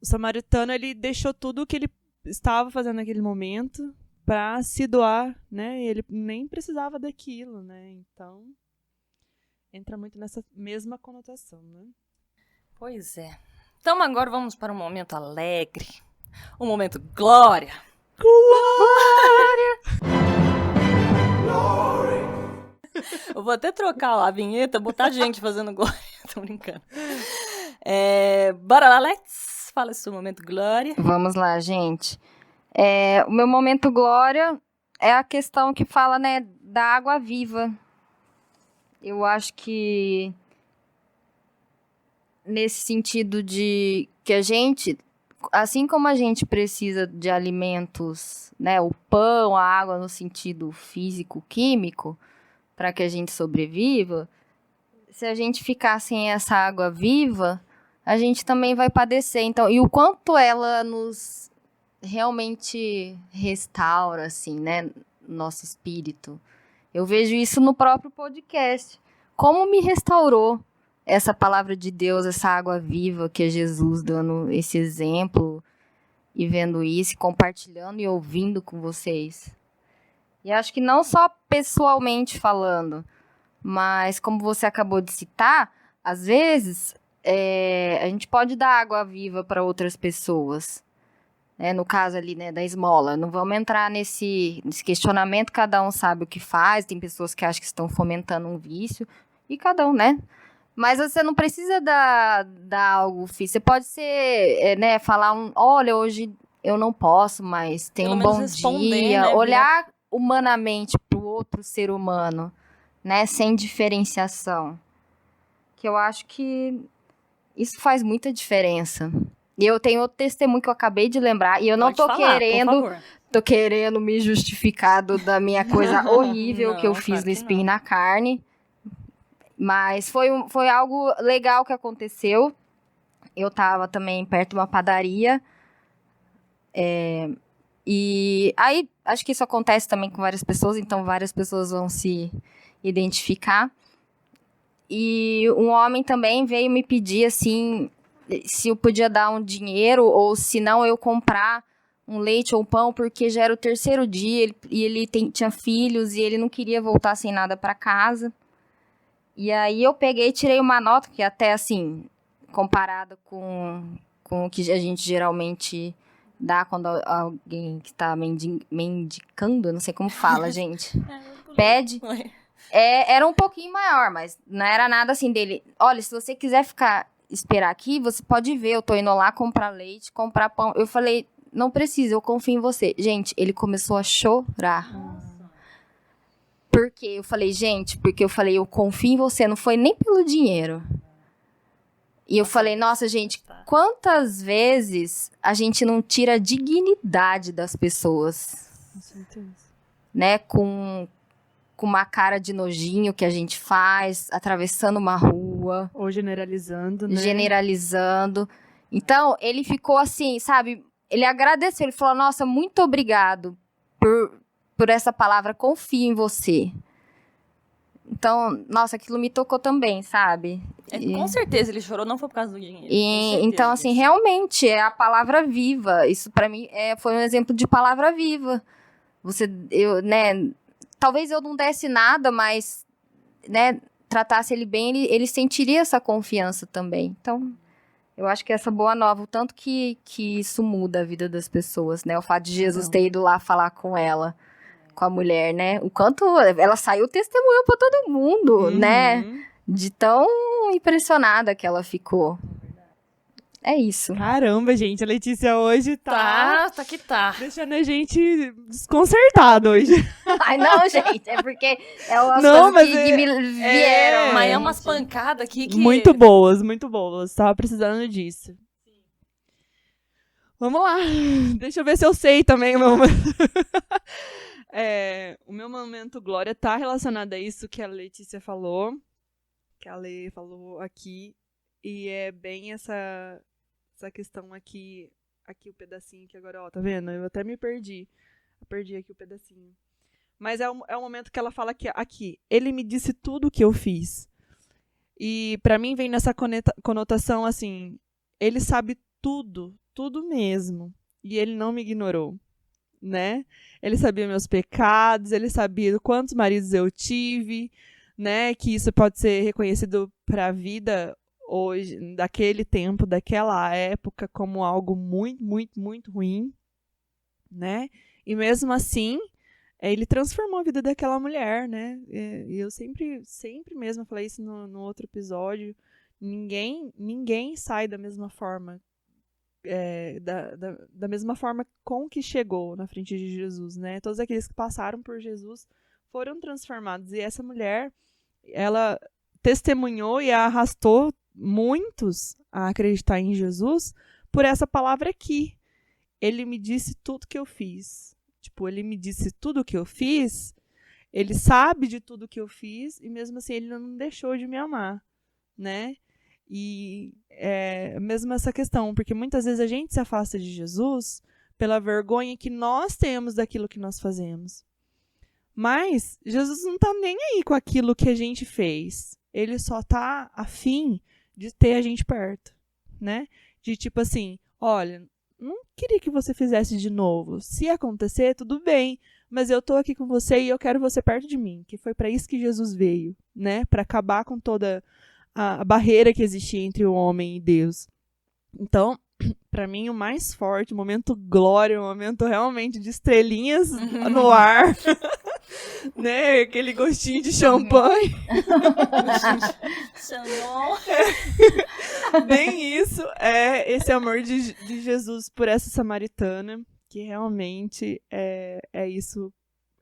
Speaker 2: O samaritano, ele deixou tudo o que ele estava fazendo naquele momento para se doar, né? E ele nem precisava daquilo, né? Então, entra muito nessa mesma conotação, né?
Speaker 1: Pois é. Então agora vamos para um momento alegre. Um momento glória. Glória! Eu vou até trocar a vinheta, botar gente fazendo glória. Tô brincando. Bora lá, Alex. Fala esse seu momento glória.
Speaker 3: Vamos lá, gente. O meu momento glória é a questão que fala, né, da água viva. Eu acho que nesse sentido de que a gente, assim como a gente precisa de alimentos, né, o pão, a água no sentido físico, químico, para que a gente sobreviva, se a gente ficar sem essa água viva, a gente também vai padecer. Então, e o quanto ela nos realmente restaura, assim, né, nosso espírito. Eu vejo isso no próprio podcast. Como me restaurou essa palavra de Deus, essa água viva que é Jesus dando esse exemplo e vendo isso, compartilhando e ouvindo com vocês. E acho que não só pessoalmente falando, mas como você acabou de citar, às vezes a gente pode dar água viva para outras pessoas. No caso ali, né, da esmola. Não vamos entrar nesse questionamento, cada um sabe o que faz, tem pessoas que acham que estão fomentando um vício, e cada um, né? Mas você não precisa dar algo físico. Você pode ser, né, falar olha, hoje eu não posso, mas tem um bom dia.
Speaker 1: Né,
Speaker 3: olhar humanamente para o outro ser humano, né, sem diferenciação. Que eu acho que isso faz muita diferença. E eu tenho outro testemunho que eu acabei de lembrar, e eu não tô querendo me justificar da minha coisa horrível não, que eu fiz no espinho na carne. Mas foi algo legal que aconteceu. Eu tava também perto de uma padaria. E aí, acho que isso acontece também com várias pessoas, então várias pessoas vão se identificar. E um homem também veio me pedir, assim, se eu podia dar um dinheiro, ou se não eu comprar um leite ou um pão, porque já era o terceiro dia, e ele tinha filhos, e ele não queria voltar sem nada para casa. E aí eu peguei e tirei uma nota, que até assim, comparada com o que a gente geralmente dá quando alguém que está mendicando, não sei como fala, gente, pede. Era um pouquinho maior, mas não era nada assim dele. Olha, se você quiser esperar aqui, você pode ver, eu tô indo lá comprar leite, comprar pão. Eu falei, não precisa, eu confio em você. Gente, ele começou a chorar. Porque eu falei, eu confio em você, não foi nem pelo dinheiro. E eu falei, nossa, gente, quantas vezes a gente não tira a dignidade das pessoas?
Speaker 2: Com certeza.
Speaker 3: Né, com uma cara de nojinho que a gente faz, atravessando uma rua.
Speaker 2: Ou generalizando, né?
Speaker 3: Generalizando. Então, ele ficou assim, sabe? Ele agradeceu, ele falou, nossa, muito obrigado por essa palavra, confio em você. Então, nossa, aquilo me tocou também, sabe?
Speaker 1: Com certeza ele chorou, não foi por causa do dinheiro.
Speaker 3: Então, assim, realmente, é a palavra viva. Isso, pra mim, foi um exemplo de palavra viva. Talvez eu não desse nada, mas, né, tratasse ele bem, ele sentiria essa confiança também. Então, eu acho que essa boa nova, o tanto que isso muda a vida das pessoas, né? O fato de Jesus ter ido lá falar com ela, com a mulher, né? O quanto ela saiu testemunhou pra todo mundo, né? De tão impressionada que ela ficou. É isso.
Speaker 2: Caramba, gente, a Letícia hoje
Speaker 1: Tá que tá.
Speaker 2: deixando a gente desconcertado hoje.
Speaker 3: Ai, não, gente, é porque é umas
Speaker 2: Não,
Speaker 3: coisas
Speaker 2: mas
Speaker 3: que me vieram.
Speaker 1: Mas é umas pancadas aqui que...
Speaker 2: Muito boas, muito boas. Tava precisando disso. Vamos lá. Deixa eu ver se eu sei também o meu momento. O meu momento glória tá relacionado a isso que a Letícia falou. Que a Lê falou aqui. E é bem essa questão aqui o pedacinho que agora, ó, tá vendo? Eu até me perdi. Eu perdi aqui o pedacinho. Mas é o momento que ela fala que aqui, ele me disse tudo o que eu fiz. E pra mim vem nessa conotação assim, ele sabe tudo mesmo. E ele não me ignorou, né? Ele sabia meus pecados, ele sabia quantos maridos eu tive, né? Que isso pode ser reconhecido pra vida hoje, daquele tempo, daquela época, como algo muito, muito, muito ruim, né? E mesmo assim, ele transformou a vida daquela mulher, né? E eu sempre mesmo falei isso no outro episódio, ninguém sai da mesma forma, da mesma forma com que chegou na frente de Jesus, né? Todos aqueles que passaram por Jesus foram transformados, e essa mulher, ela testemunhou e arrastou muitos a acreditar em Jesus por essa palavra aqui. Ele me disse tudo que eu fiz. Tipo, ele me disse tudo que eu fiz, ele sabe de tudo que eu fiz, e mesmo assim ele não deixou de me amar, né? E mesmo essa questão, porque muitas vezes a gente se afasta de Jesus pela vergonha que nós temos daquilo que nós fazemos. Mas Jesus não tá nem aí com aquilo que a gente fez. Ele só tá afim de ter a gente perto, né? De tipo assim, olha, não queria que você fizesse de novo. Se acontecer, tudo bem, mas eu tô aqui com você e eu quero você perto de mim, que foi para isso que Jesus veio, né? Para acabar com toda a barreira que existia entre o homem e Deus. Então, para mim, o mais forte, o momento glória, o momento realmente de estrelinhas no ar, né? Aquele gostinho de champanhe. Bem isso, esse amor de Jesus por essa samaritana, que realmente é isso,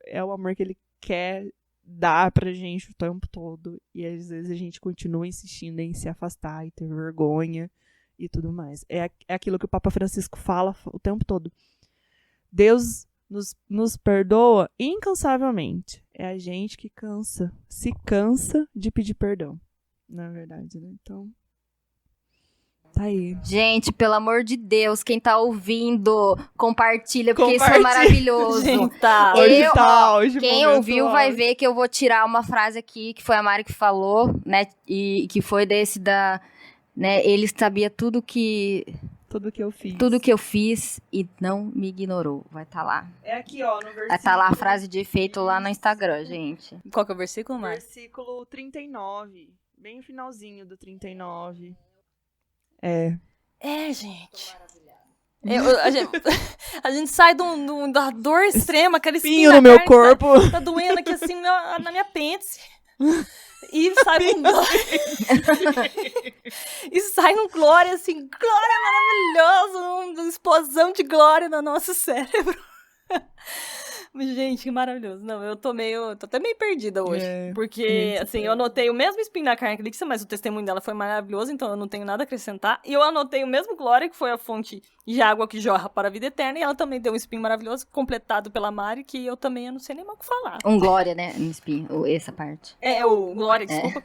Speaker 2: é o amor que ele quer dar pra gente o tempo todo. E às vezes a gente continua insistindo em se afastar e ter vergonha e tudo mais. É aquilo que o Papa Francisco fala o tempo todo. Deus nos perdoa incansavelmente. É a gente que se cansa de pedir perdão, na verdade, né? Então, tá aí.
Speaker 3: Gente, pelo amor de Deus, quem tá ouvindo, compartilha, porque isso é maravilhoso.
Speaker 1: Gente, tá.
Speaker 2: Hoje
Speaker 3: quem ouviu vai ver que eu vou tirar uma frase aqui, que foi a Mari que falou, né? E que foi né? Ele sabia tudo que eu fiz e não me ignorou. Vai estar lá.
Speaker 2: É aqui, ó, no versículo.
Speaker 3: Vai estar lá a frase de efeito lá no Instagram, gente.
Speaker 1: Qual que é o versículo, Mari?
Speaker 2: Versículo 39. Bem o finalzinho do 39.
Speaker 1: Gente. A gente sai da dor extrema, aquela espinha
Speaker 2: no meu corpo.
Speaker 1: Tá doendo aqui assim na minha apêndice. E sai um glória. E sai um glória, assim, glória maravilhoso, uma explosão de glória no nosso cérebro. Gente, que maravilhoso. Não, tô até meio perdida hoje. Porque, assim, eu anotei o mesmo espinho na carne que Lícia, mas o testemunho dela foi maravilhoso, então eu não tenho nada a acrescentar. E eu anotei o mesmo glória, que foi a fonte de água que jorra para a vida eterna, e ela também deu um espinho maravilhoso, completado pela Mari, que eu também não sei nem mais o que falar.
Speaker 3: Um glória, né? Um espinho, essa parte.
Speaker 1: O glória, desculpa.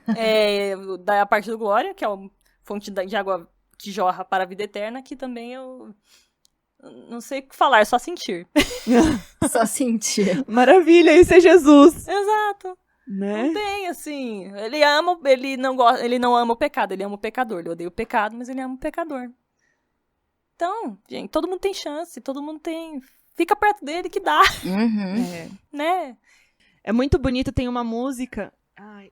Speaker 1: Da parte do glória, que é a fonte de água que jorra para a vida eterna, que também eu... Não sei o que falar, é só sentir.
Speaker 3: Só sentir.
Speaker 2: Maravilha, isso é Jesus.
Speaker 1: Exato.
Speaker 2: Né?
Speaker 1: Não tem, assim... Ele não ama o pecado, ele ama o pecador. Ele odeia o pecado, mas ele ama o pecador. Então, gente, todo mundo tem chance, todo mundo tem... Fica perto dele que dá.
Speaker 3: Uhum.
Speaker 1: Né?
Speaker 2: É muito bonito, tem uma música... Ai,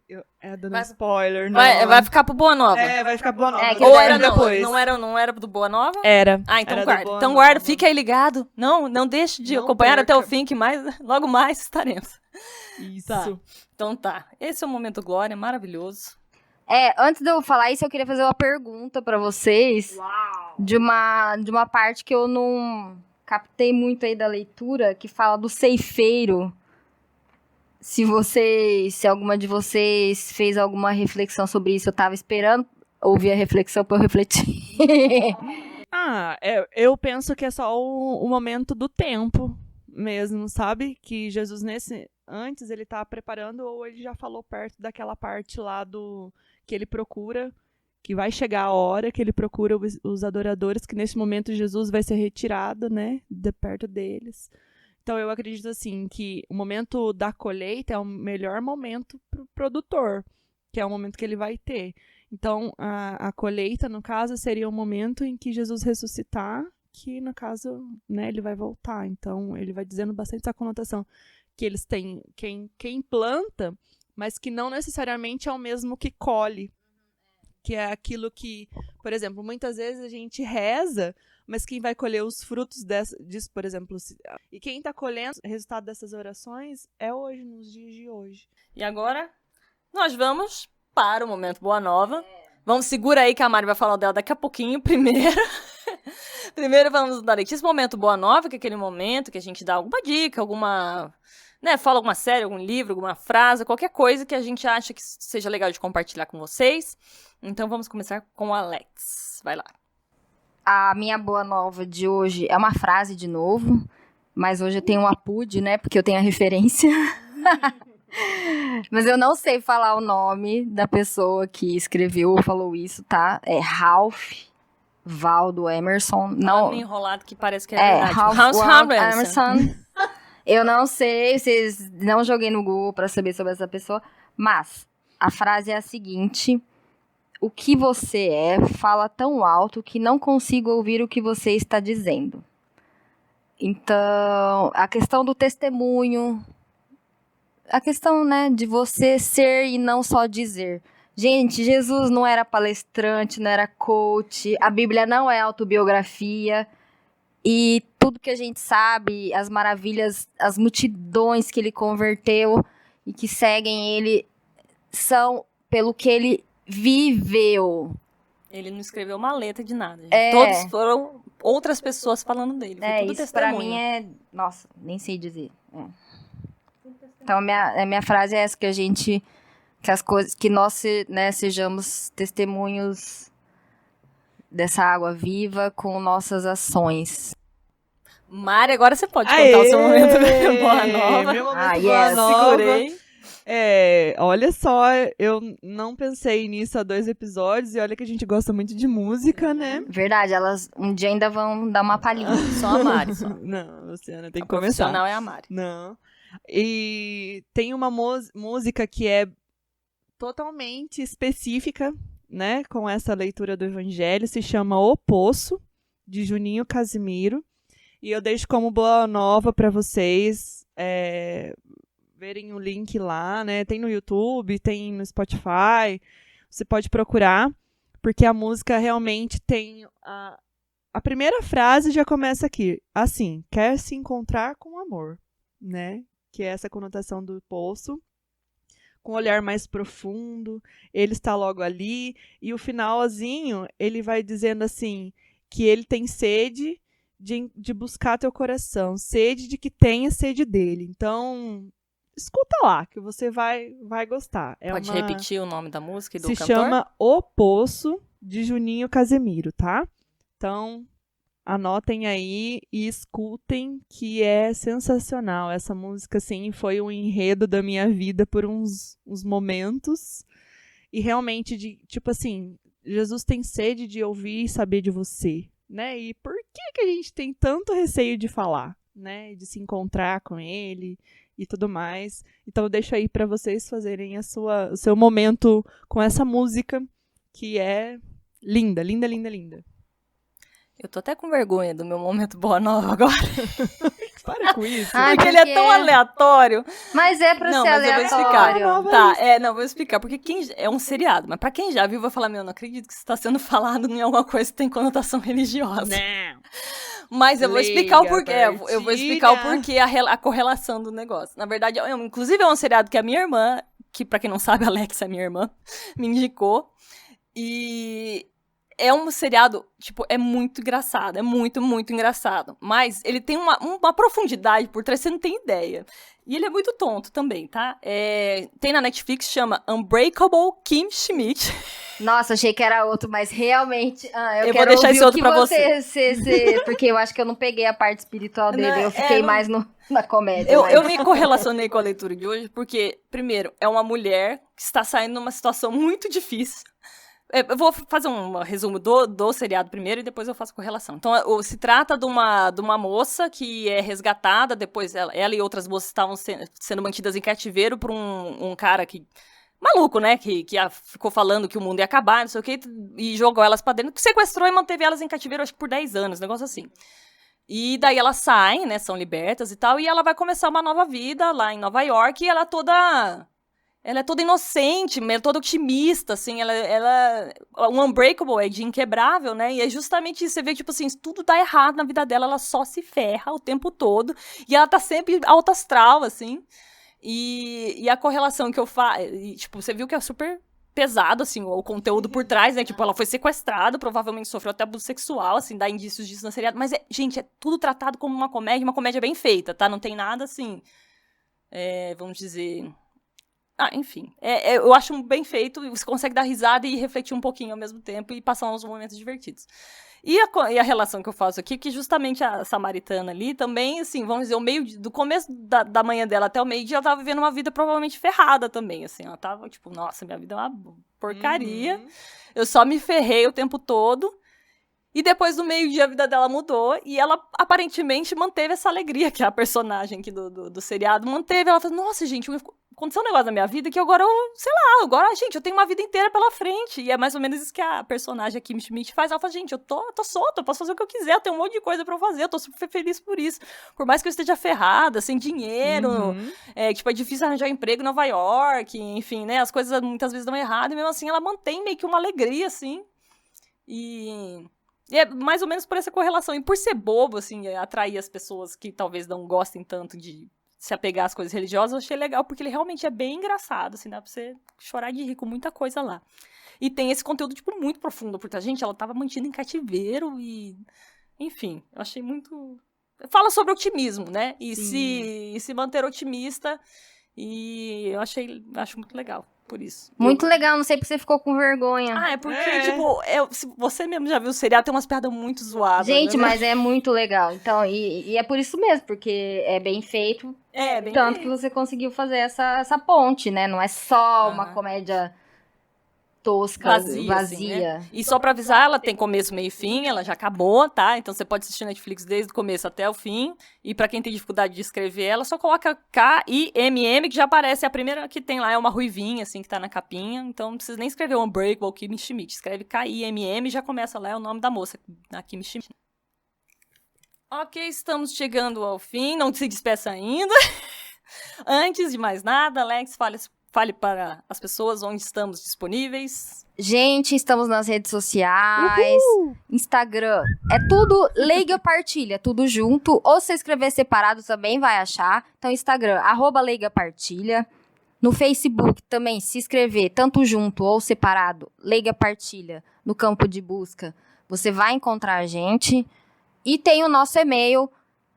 Speaker 2: dando spoiler, não.
Speaker 1: Vai ficar pro Boa Nova.
Speaker 2: Vai ficar pro Boa Nova.
Speaker 1: Ou era depois. Não era do Boa Nova?
Speaker 2: Era.
Speaker 1: Ah, então
Speaker 2: era
Speaker 1: guarda. Então guarda, fique aí ligado. Não deixe de acompanhar
Speaker 2: perca.
Speaker 1: até o fim, que logo mais estaremos.
Speaker 2: Isso.
Speaker 1: Tá. Então tá. Esse é o Momento Glória, maravilhoso.
Speaker 3: Antes de eu falar isso, eu queria fazer uma pergunta pra vocês.
Speaker 2: Uau.
Speaker 3: De uma parte que eu não captei muito aí da leitura, que fala do ceifeiro. Se alguma de vocês fez alguma reflexão sobre isso, eu tava esperando ouvir a reflexão pra eu refletir.
Speaker 2: Eu penso que é só o momento do tempo mesmo, sabe? Que Jesus antes ele tá preparando, ou ele já falou perto daquela parte lá do que ele procura, que vai chegar a hora que ele procura os adoradores, que nesse momento Jesus vai ser retirado, né, de perto deles. Então, eu acredito, assim, que o momento da colheita é o melhor momento para o produtor, que é o momento que ele vai ter. Então, a colheita, no caso, seria o momento em que Jesus ressuscitar, que, no caso, né, ele vai voltar. Então, ele vai dizendo bastante essa conotação, que eles têm quem planta, mas que não necessariamente é o mesmo que colhe. Que é aquilo que, por exemplo, muitas vezes a gente reza, mas quem vai colher os frutos disso, por exemplo, e quem está colhendo o resultado dessas orações é hoje, nos dias de hoje.
Speaker 1: E agora, nós vamos para o Momento Boa Nova. Vamos, segura aí que a Mari vai falar dela daqui a pouquinho, primeiro. Primeiro vamos dar esse Momento Boa Nova, que é aquele momento que a gente dá alguma dica, fala alguma série, algum livro, alguma frase, qualquer coisa que a gente acha que seja legal de compartilhar com vocês. Então vamos começar com o Alex. Vai lá.
Speaker 3: A minha boa nova de hoje é uma frase de novo, mas hoje eu tenho um apude, né, porque eu tenho a referência. Mas eu não sei falar o nome da pessoa que escreveu ou falou isso, tá? É Ralph Waldo Emerson. Não,
Speaker 1: enrolado que parece que é verdade.
Speaker 3: Ralph Waldo Emerson. Eu não sei, não joguei no Google para saber sobre essa pessoa, mas a frase é a seguinte: o que você fala tão alto que não consigo ouvir o que você está dizendo. Então, a questão do testemunho, a questão, né, de você ser e não só dizer. Gente, Jesus não era palestrante, não era coach, a Bíblia não é autobiografia, e tudo que a gente sabe, as maravilhas, as multidões que ele converteu e que seguem ele, são pelo que ele viveu.
Speaker 1: Ele não escreveu uma letra de nada. Todos foram outras pessoas falando dele. Foi tudo
Speaker 3: isso
Speaker 1: testemunho.
Speaker 3: Pra mim nossa, nem sei dizer. Então, a minha frase é essa, que nós, né, sejamos testemunhos dessa água viva com nossas ações.
Speaker 1: Mari, agora você pode contar o seu momento da Boa Nova.
Speaker 2: Meu momento Boa Nova.
Speaker 1: Segurei.
Speaker 2: Olha só, eu não pensei nisso há 2 episódios, e olha que a gente gosta muito de música, né?
Speaker 3: Verdade, elas um dia ainda vão dar uma palhinha.
Speaker 1: Só a Mari, só.
Speaker 2: Não, Luciana, tem que
Speaker 1: começar.
Speaker 2: começar.
Speaker 1: A profissional é a Mari.
Speaker 2: Não. E tem uma música que é totalmente específica, né, com essa leitura do Evangelho, se chama O Poço, de Juninho Casimiro, e eu deixo como boa nova para vocês verem o link lá, né, tem no YouTube, tem no Spotify, você pode procurar, porque a música realmente tem a primeira frase já começa aqui, assim: quer se encontrar com amor, né, que é essa conotação do poço, com um olhar mais profundo, ele está logo ali, e o finalzinho, ele vai dizendo assim, que ele tem sede de buscar teu coração, sede de que tenha sede dele. Então, escuta lá, que você vai gostar.
Speaker 1: Pode repetir o nome da música e do
Speaker 2: Se
Speaker 1: cantor?
Speaker 2: chama O Poço, de Juninho Casemiro, tá? Então, anotem aí e escutem, que é sensacional. Essa música, assim, foi um enredo da minha vida por uns momentos. E realmente, tipo assim, Jesus tem sede de ouvir e saber de você, né? E por que a gente tem tanto receio de falar, né? De se encontrar com ele e tudo mais. Então, eu deixo aí para vocês fazerem o seu momento com essa música, que é linda, linda, linda, linda.
Speaker 1: Eu tô até com vergonha do meu momento Boa Nova agora.
Speaker 2: Para com isso.
Speaker 1: Porque ele é tão aleatório.
Speaker 3: Mas é pra ser aleatório.
Speaker 1: Eu vou explicar. Vou explicar. Porque é um seriado. Mas pra quem já viu, vai falar, não acredito que isso tá sendo falado em alguma coisa que tem conotação religiosa.
Speaker 2: Não.
Speaker 1: Mas eu vou explicar o porquê. Eu vou explicar o porquê, a correlação do negócio. Na verdade, inclusive é um seriado que a minha irmã, que pra quem não sabe, a Alexa é minha irmã, me indicou. E é um seriado, tipo, é muito engraçado. É muito, muito engraçado. Mas ele tem uma profundidade por trás, você não tem ideia. E ele é muito tonto também, tá? Tem na Netflix, chama Unbreakable Kim Schmidt.
Speaker 3: Nossa, achei que era outro, mas realmente...
Speaker 1: eu vou deixar esse outro pra você.
Speaker 3: Porque eu acho que eu não peguei a parte espiritual dele, eu fiquei mais na comédia.
Speaker 1: Eu me correlacionei com a leitura de hoje, porque, primeiro, é uma mulher que está saindo numa situação muito difícil. Eu vou fazer um resumo do seriado primeiro e depois eu faço correlação. Então, se trata de uma moça que é resgatada, depois ela e outras moças estavam sendo mantidas em cativeiro por um cara que... maluco, né? Que ficou falando que o mundo ia acabar, não sei o que, e jogou elas pra dentro, sequestrou e manteve elas em cativeiro, acho que por 10 anos, negócio assim. E daí elas saem, né? São libertas e tal, e ela vai começar uma nova vida lá em Nova York, e ela é toda inocente, toda otimista, assim, um unbreakable, é de inquebrável, né, e é justamente isso, você vê, tipo assim, tudo dá errado na vida dela, ela só se ferra o tempo todo, e ela tá sempre alto astral, assim, e a correlação que eu faço, tipo, você viu que é super pesado, assim, o conteúdo por trás, né, tipo, ela foi sequestrada, provavelmente sofreu até abuso sexual, assim, dá indícios disso na seriado, mas, gente, é tudo tratado como uma comédia bem feita, tá, não tem nada, assim, vamos dizer... enfim, eu acho bem feito, você consegue dar risada e refletir um pouquinho ao mesmo tempo e passar uns momentos divertidos. E a relação que eu faço aqui, que justamente a samaritana ali também, assim, vamos dizer, do começo da manhã dela até o meio-dia, ela tava vivendo uma vida provavelmente ferrada também, assim, ela tava tipo, nossa, minha vida é uma porcaria, eu só me ferrei o tempo todo. E depois do meio-dia a vida dela mudou e ela aparentemente manteve essa alegria que a personagem aqui do seriado manteve. Ela falou, nossa, gente, aconteceu um negócio na minha vida que agora gente, eu tenho uma vida inteira pela frente. E é mais ou menos isso que a personagem Kim Schmidt faz. Ela fala, gente, eu tô solta, eu posso fazer o que eu quiser, eu tenho um monte de coisa pra eu fazer, eu tô super feliz por isso. Por mais que eu esteja ferrada, sem dinheiro, tipo, é difícil arranjar emprego em Nova York, enfim, né, as coisas muitas vezes dão errado, e mesmo assim ela mantém meio que uma alegria, assim, e é mais ou menos por essa correlação. E por ser bobo, assim, atrair as pessoas que talvez não gostem tanto de se apegar às coisas religiosas, eu achei legal, porque ele realmente é bem engraçado, assim, dá pra você chorar de rir com muita coisa lá. E tem esse conteúdo, tipo, muito profundo, porque a gente, ela tava mantida em cativeiro e... Enfim, eu achei muito... Fala sobre otimismo, né? E se manter otimista, e eu acho muito legal. Por isso.
Speaker 3: Muito legal, não sei porque você ficou com vergonha.
Speaker 1: É porque, tipo, você mesmo já viu o seriado, tem umas piadas muito zoadas.
Speaker 3: Gente,
Speaker 1: né?
Speaker 3: mas é muito legal. Então, e é por isso mesmo, porque é bem feito.
Speaker 1: Bem
Speaker 3: tanto
Speaker 1: feito.
Speaker 3: que você conseguiu fazer essa ponte, né? Não é só uma comédia tosca, vazia.
Speaker 1: Assim, né? E só pra avisar, ela tem começo, meio e fim, ela já acabou, tá? Então você pode assistir Netflix desde o começo até o fim. E pra quem tem dificuldade de escrever ela, só coloca K-I-M-M, que já aparece. A primeira que tem lá é uma ruivinha, assim, que tá na capinha. Então não precisa nem escrever Unbreakable Kim Schmidt. Escreve K-I-M-M e já começa lá, é o nome da moça, a Kim Schmidt. Ok, estamos chegando ao fim. Não se despeça ainda. Antes de mais nada, Alex, fale para as pessoas onde estamos disponíveis.
Speaker 3: Gente, estamos nas redes sociais, Instagram, é tudo Leiga Partilha, tudo junto, ou se escrever separado também vai achar. Então, Instagram, @Leiga Partilha, No Facebook também, se inscrever, tanto junto ou separado, Leiga Partilha, no campo de busca, você vai encontrar a gente. E tem o nosso e-mail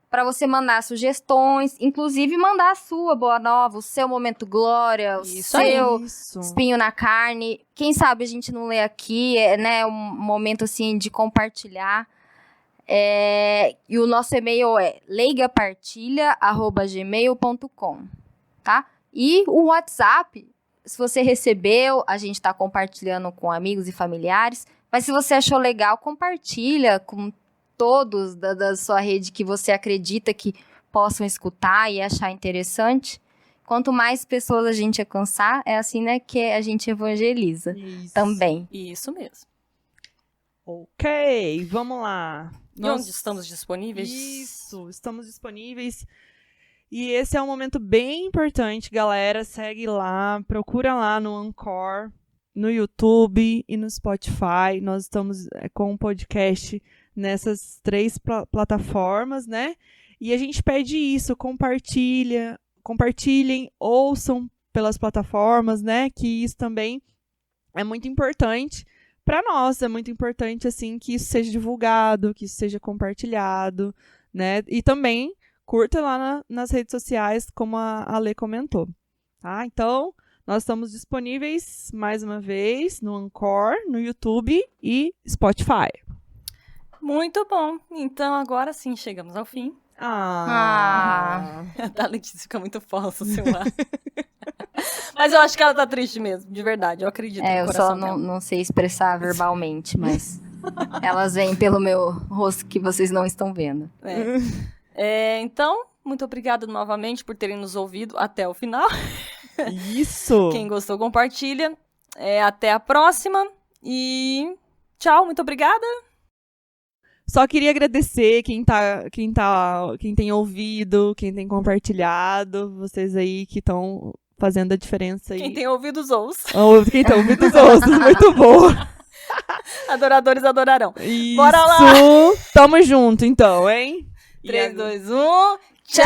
Speaker 3: para você mandar sugestões, inclusive mandar a sua boa nova, o seu momento glória, o seu espinho na carne. Quem sabe a gente não lê aqui, né? Um momento assim de compartilhar. E o nosso e-mail é leigapartilha@gmail.com, tá? E o WhatsApp, se você recebeu, a gente está compartilhando com amigos e familiares. Mas se você achou legal, compartilha com todos da sua rede que você acredita que possam escutar e achar interessante. Quanto mais pessoas a gente alcançar, é assim, né, que a gente evangeliza.
Speaker 2: Isso.
Speaker 3: Também.
Speaker 1: Isso mesmo.
Speaker 2: Ok, vamos lá.
Speaker 1: E onde estamos disponíveis?
Speaker 2: Isso, estamos disponíveis. E esse é um momento bem importante, galera. Segue lá, procura lá no Anchor, no YouTube e no Spotify. Nós estamos com um podcast nessas 3 plataformas, né? E a gente pede isso, compartilhem, ouçam pelas plataformas, né? Que isso também é muito importante para nós. É muito importante, assim, que isso seja divulgado, que isso seja compartilhado, né? E também curta lá nas redes sociais, como a Lê comentou, tá? Então, nós estamos disponíveis, mais uma vez, no Anchor, no YouTube e Spotify.
Speaker 1: Muito bom. Então, agora sim, chegamos ao fim.
Speaker 3: Ah.
Speaker 1: A Letícia fica muito falsa, sei lá. Mas eu acho que ela tá triste mesmo, de verdade. Eu acredito no
Speaker 3: Eu
Speaker 1: coração
Speaker 3: só
Speaker 1: dela.
Speaker 3: não sei expressar verbalmente, mas elas vêm pelo meu rosto que vocês não estão vendo.
Speaker 1: Então, muito obrigada novamente por terem nos ouvido até o final.
Speaker 2: Isso!
Speaker 1: Quem gostou, compartilha. Até a próxima. E tchau, muito obrigada.
Speaker 2: Só queria agradecer quem tem ouvido, quem tem compartilhado, vocês aí que estão fazendo a diferença aí.
Speaker 1: Quem tem ouvido os ouços.
Speaker 2: Quem tem ouvido os ouços, muito bom.
Speaker 1: Adoradores adorarão.
Speaker 2: Isso.
Speaker 1: Bora lá!
Speaker 2: Tamo junto, então, hein?
Speaker 1: 3, 2, 1. Tchau!